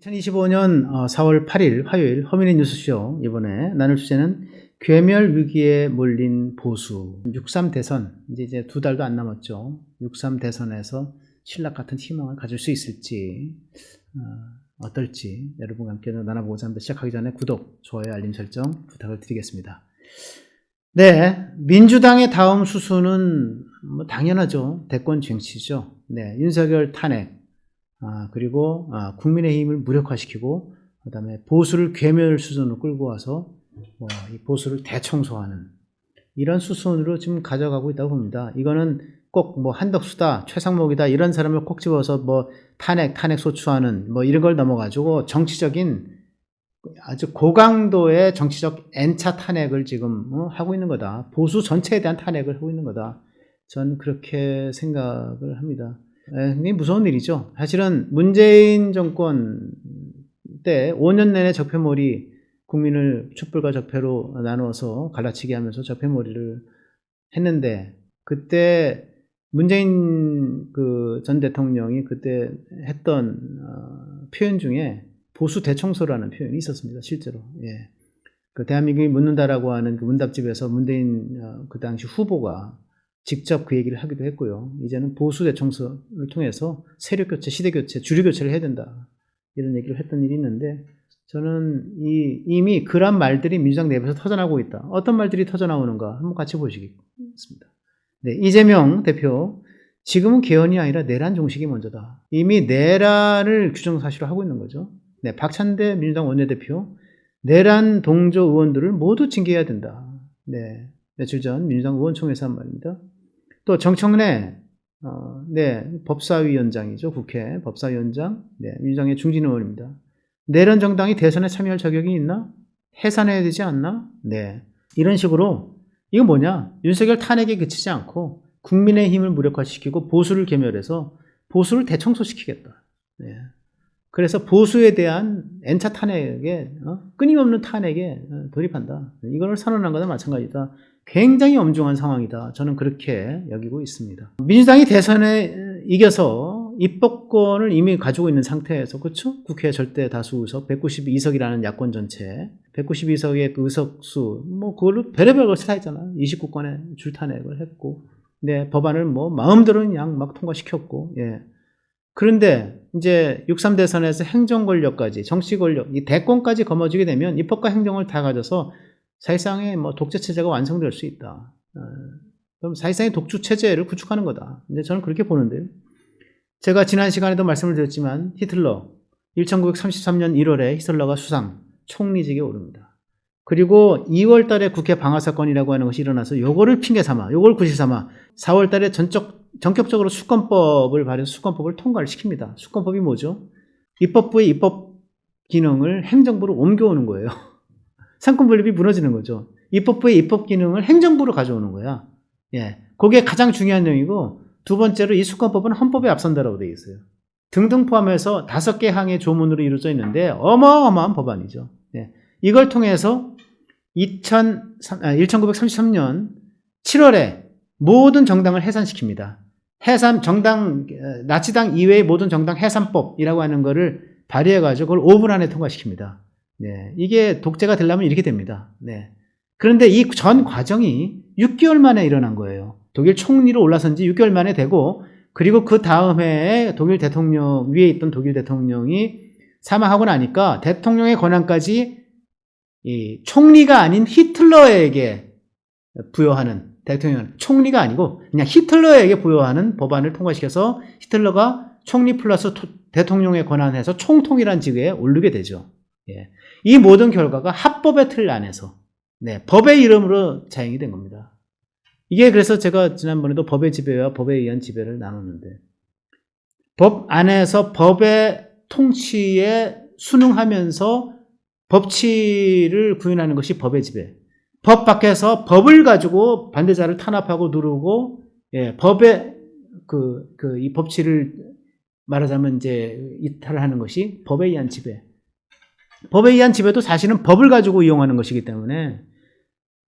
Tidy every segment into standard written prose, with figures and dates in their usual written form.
2025년 4월 8일 화요일 허민의 뉴스쇼. 이번에 나눌 주제는 괴멸 위기에 몰린 보수. 6.3 대선 이제 2달도 안 남았죠. 6.3 대선에서 신락 같은 희망을 가질 수 있을지 어떨지 여러분과 함께 나눠보고자 합니다. 시작하기 전에 구독, 좋아요, 알림 설정 부탁을 드리겠습니다. 네, 민주당의 다음 수순은 뭐 당연하죠. 대권 쟁취죠. 네, 윤석열 탄핵. 그리고 국민의힘을 무력화시키고 그다음에 보수를 괴멸 수준으로 끌고 와서 이 보수를 대청소하는 이런 수순으로 지금 가져가고 있다고 봅니다. 이거는 꼭 뭐 한덕수다, 최상목이다 이런 사람을 꼭 집어서 뭐 탄핵 소추하는 뭐 이런 걸 넘어가지고 정치적인 아주 고강도의 정치적 N차 탄핵을 지금 하고 있는 거다. 보수 전체에 대한 탄핵을 하고 있는 거다. 전 그렇게 생각을 합니다. 굉장히 무서운 일이죠. 사실은 문재인 정권 때 5년 내내 적폐몰이 국민을 촛불과 적폐로 나누어서 갈라치기 하면서 적폐몰이를 했는데 그때 문재인 전 대통령이 그때 했던 표현 중에 보수 대청소라는 표현이 있었습니다. 실제로. 예. 그 대한민국이 묻는다라고 하는 그 문답집에서 문재인 그 당시 후보가 직접 그 얘기를 하기도 했고요. 이제는 보수 대청소를 통해서 세력 교체, 시대 교체, 주류 교체를 해야 된다. 이런 얘기를 했던 일이 있는데 저는 이미 그런 말들이 민주당 내부에서 터져나오고 있다. 어떤 말들이 터져나오는가 한번 같이 보시겠습니다. 네, 이재명 대표 지금은 개헌이 아니라 내란 종식이 먼저다. 이미 내란을 규정사실로 하고 있는 거죠. 네, 박찬대 민주당 원내대표 내란 동조 의원들을 모두 징계해야 된다. 네, 며칠 전 민주당 의원총회에서 한 말입니다. 또 정청래 법사위원장이죠. 국회 법사위원장, 민주당의 중진 의원입니다. 내란 정당이 대선에 참여할 자격이 있나? 해산해야 되지 않나? 네, 이런 식으로 이거 뭐냐? 윤석열 탄핵에 그치지 않고 국민의힘을 무력화시키고 보수를 괴멸해서 보수를 대청소시키겠다. 네. 그래서 보수에 대한 N차 탄핵에 끊임없는 탄핵에 돌입한다. 이걸 선언한 거나 마찬가지다. 굉장히 엄중한 상황이다. 저는 그렇게 여기고 있습니다. 민주당이 대선에 이겨서 입법권을 이미 가지고 있는 상태에서 그렇죠? 국회 절대 다수 의석 192석이라는 야권 전체 192석의 그 의석수 그걸로 별의별 것을 다 했잖아요. 29건의 줄탄핵을 했고 법안을 마음대로 그냥 막 통과시켰고 그런데 이제 6.3 대선에서 행정 권력까지 정치 권력 이 대권까지 거머쥐게 되면 입법과 행정을 다 가져서 사실상의 독재 체제가 완성될 수 있다. 그럼 사실상의 독주 체제를 구축하는 거다. 근데 저는 그렇게 보는데요. 제가 지난 시간에도 말씀을 드렸지만 히틀러 1933년 1월에 히틀러가 수상 총리직에 오릅니다. 그리고 2월 달에 국회 방화 사건이라고 하는 것이 일어나서 요거를 핑계 삼아 요걸 구실 삼아 4월 달에 전격적으로 수권법을 발의해서 수권법을 통과를 시킵니다. 수권법이 뭐죠? 입법부의 입법 기능을 행정부로 옮겨오는 거예요. 상권분립이 무너지는 거죠. 입법부의 입법 기능을 행정부로 가져오는 거야. 예, 그게 가장 중요한 내용이고 두 번째로 이 수권법은 헌법에 앞선다라고 되어 있어요. 등등 포함해서 5개 항의 조문으로 이루어져 있는데 어마어마한 법안이죠. 예, 이걸 통해서 1933년 7월에 모든 정당을 해산시킵니다. 나치당 이외의 모든 정당 해산법이라고 하는 거를 발의해가지고 그걸 5분 안에 통과시킵니다. 네, 이게 독재가 되려면 이렇게 됩니다. 네. 그런데 이 전 과정이 6개월 만에 일어난 거예요. 독일 총리로 올라선 지 6개월 만에 되고, 그리고 그 다음 해에 위에 있던 독일 대통령이 사망하고 나니까 대통령의 권한까지 이 총리가 아닌 히틀러에게 부여하는 대통령, 총리가 아니고 그냥 히틀러에게 부여하는 법안을 통과시켜서 히틀러가 총리 플러스 대통령의 권한에서 총통이라는 직위에 오르게 되죠. 예. 이 모든 결과가 합법의 틀 안에서 법의 이름으로 자행이 된 겁니다. 이게 그래서 제가 지난번에도 법의 지배와 법에 의한 지배를 나눴는데 법 안에서 법의 통치에 순응하면서 법치를 구현하는 것이 법의 지배. 법 밖에서 법을 가지고 반대자를 탄압하고 누르고 법의 이 법치를 말하자면 이제 이탈하는 것이 법에 의한 지배. 법에 의한 지배도 사실은 법을 가지고 이용하는 것이기 때문에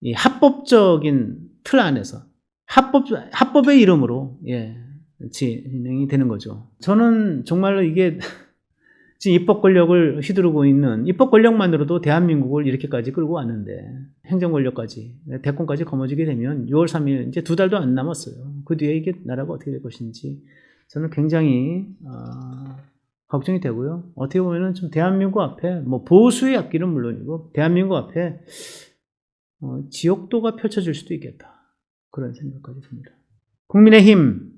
이 합법적인 틀 안에서 합법의 이름으로 진행이 되는 거죠. 저는 정말로 이게 지금 입법 권력을 휘두르고 있는 입법 권력만으로도 대한민국을 이렇게까지 끌고 왔는데 행정 권력까지 대권까지 거머쥐게 되면 6월 3일 이제 2달도 안 남았어요. 그 뒤에 이게 나라가 어떻게 될 것인지 저는 굉장히 걱정이 되고요. 어떻게 보면은 좀 대한민국 앞에 뭐 보수의 앞길은 물론이고 대한민국 앞에 지옥도가 펼쳐질 수도 있겠다. 그런 생각까지 듭니다. 국민의힘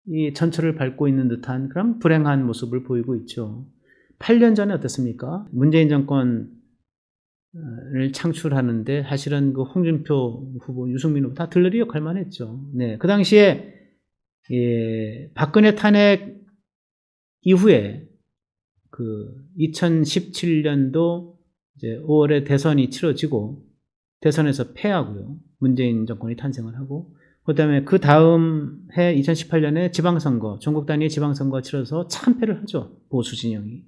이 전철을 밟고 있는 듯한 그런 불행한 모습을 보이고 있죠. 8년 전에 어땠습니까? 문재인 정권을 창출하는데 사실은 그 홍준표 후보, 유승민 후보 다 들러리 역할만 했죠. 네, 그 당시에 박근혜 탄핵 이후에 그 2017년도 이제 5월에 대선이 치러지고 대선에서 패하고요. 문재인 정권이 탄생을 하고 그다음에 그 다음 해 2018년에 지방선거, 전국 단위의 지방선거 치러서 참패를 하죠. 보수 진영이.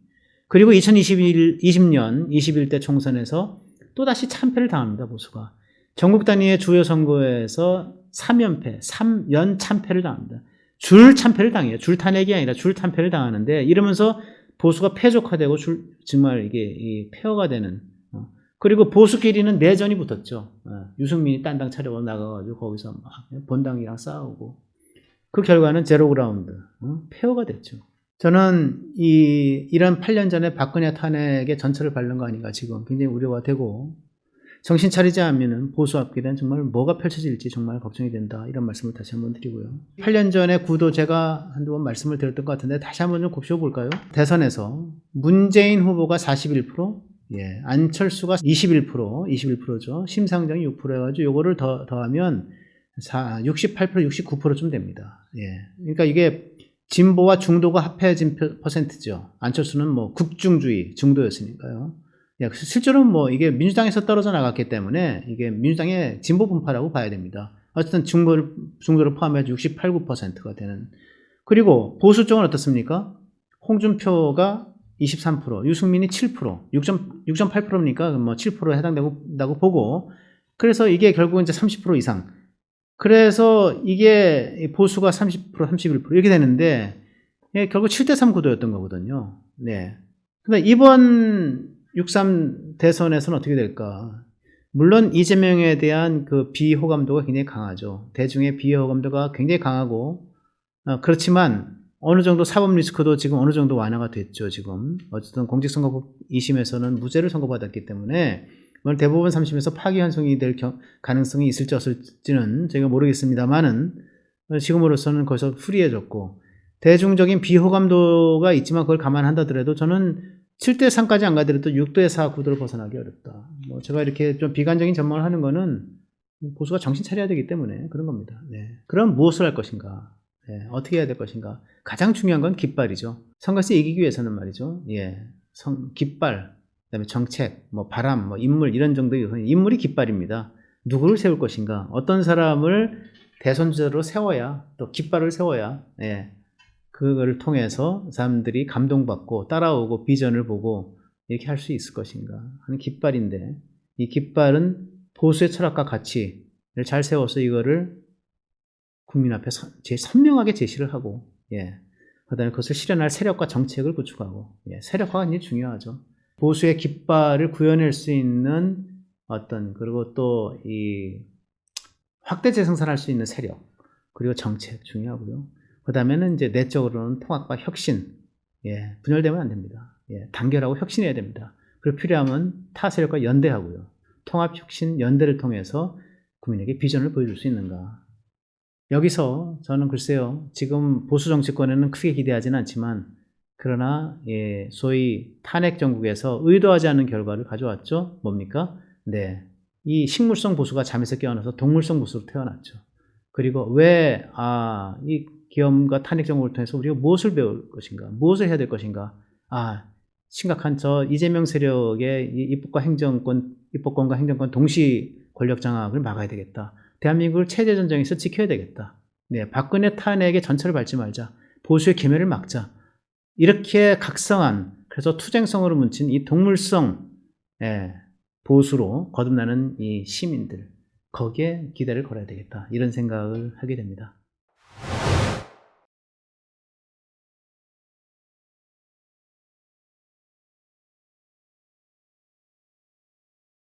그리고 2020년 21대 총선에서 또다시 참패를 당합니다. 보수가. 전국 단위의 주요 선거에서 3연패, 3연 참패를 당합니다. 줄 참패를 당해요. 줄 탄핵이 아니라 줄 참패를 당하는데 이러면서 보수가 패족화되고 정말 이게 폐허가 되는 그리고 보수끼리는 내전이 붙었죠. 유승민이 딴 당 차려고 나가가지고 거기서 막 본당이랑 싸우고 그 결과는 제로그라운드 폐허가 됐죠. 저는 이런 8년 전에 박근혜 탄핵의 전철을 밟는 거 아닌가 지금 굉장히 우려가 되고 정신 차리지 않으면 보수 앞길엔 정말 뭐가 펼쳐질지 정말 걱정이 된다. 이런 말씀을 다시 한번 드리고요. 8년 전에 구도 제가 한두 번 말씀을 드렸던 것 같은데 다시 한번 좀 곱씹어볼까요? 대선에서 문재인 후보가 41%, 안철수가 21%죠. 심상정이 6% 해가지고 요거를 더하면 68%, 69%좀 됩니다. 그러니까 이게 진보와 중도가 합해진 퍼센트죠. 안철수는 뭐 극중주의, 중도였으니까요. 실제로는 뭐 이게 민주당에서 떨어져 나갔기 때문에 이게 민주당의 진보 분파라고 봐야 됩니다. 어쨌든 중도를 포함해서 68, 9%가 되는. 그리고 보수 쪽은 어떻습니까? 홍준표가 23%, 유승민이 7%, 6.8%니까 뭐 7%에 해당된다고 보고, 그래서 이게 결국 이제 30% 이상. 그래서 이게 보수가 30%, 31% 이렇게 되는데, 결국 7대3 구도였던 거거든요. 네. 근데 이번 6.3 대선에서는 어떻게 될까? 물론 이재명에 대한 그 비호감도가 굉장히 강하죠. 대중의 비호감도가 굉장히 강하고, 그렇지만 어느 정도 사법 리스크도 지금 어느 정도 완화가 됐죠, 지금. 어쨌든 공직선거법 2심에서는 무죄를 선고받았기 때문에, 대법원 3심에서 파기환송이 될 가능성이 있을지 없을지는 제가 모르겠습니다만은, 지금으로서는 거기서 프리해졌고, 대중적인 비호감도가 있지만 그걸 감안한다더라도 저는 7대3까지 안 가더라도 6대4 구도를 벗어나기 어렵다. 뭐 제가 이렇게 좀 비관적인 전망을 하는 거는 보수가 정신 차려야 되기 때문에 그런 겁니다. 그럼 무엇을 할 것인가? 어떻게 해야 될 것인가? 가장 중요한 건 깃발이죠. 선거에서 이기기 위해서는 말이죠. 깃발, 그다음에 정책, 뭐 바람, 뭐 인물 이런 정도의 인물이 깃발입니다. 누구를 세울 것인가? 어떤 사람을 대선주자로 세워야 또 깃발을 세워야 그거를 통해서 사람들이 감동받고 따라오고 비전을 보고 이렇게 할 수 있을 것인가 하는 깃발인데 이 깃발은 보수의 철학과 가치를 잘 세워서 이거를 국민 앞에 선명하게 제시를 하고 그다음에 그것을 실현할 세력과 정책을 구축하고 세력화가 굉장히 중요하죠. 보수의 깃발을 구현할 수 있는 그리고 또 이 확대 재생산할 수 있는 세력 그리고 정책 중요하고요. 그 다음에는 이제 내적으로는 통합과 혁신, 분열되면 안 됩니다. 단결하고 혁신해야 됩니다. 그리고 필요하면 타 세력과 연대하고요. 통합, 혁신, 연대를 통해서 국민에게 비전을 보여줄 수 있는가. 여기서 저는 글쎄요, 지금 보수 정치권에는 크게 기대하지는 않지만, 그러나, 소위 탄핵 정국에서 의도하지 않은 결과를 가져왔죠. 뭡니까? 이 식물성 보수가 잠에서 깨어나서 동물성 보수로 태어났죠. 그리고 이 기업과 탄핵 정국을 통해서 우리가 무엇을 배울 것인가, 무엇을 해야 될 것인가. 심각한 이재명 세력의 입법권과 행정권 동시 권력 장악을 막아야 되겠다. 대한민국을 체제 전쟁에서 지켜야 되겠다. 박근혜 탄핵의 전철을 밟지 말자. 보수의 계멸을 막자. 이렇게 각성한, 그래서 투쟁성으로 뭉친 이 동물성 보수로 거듭나는 이 시민들, 거기에 기대를 걸어야 되겠다. 이런 생각을 하게 됩니다.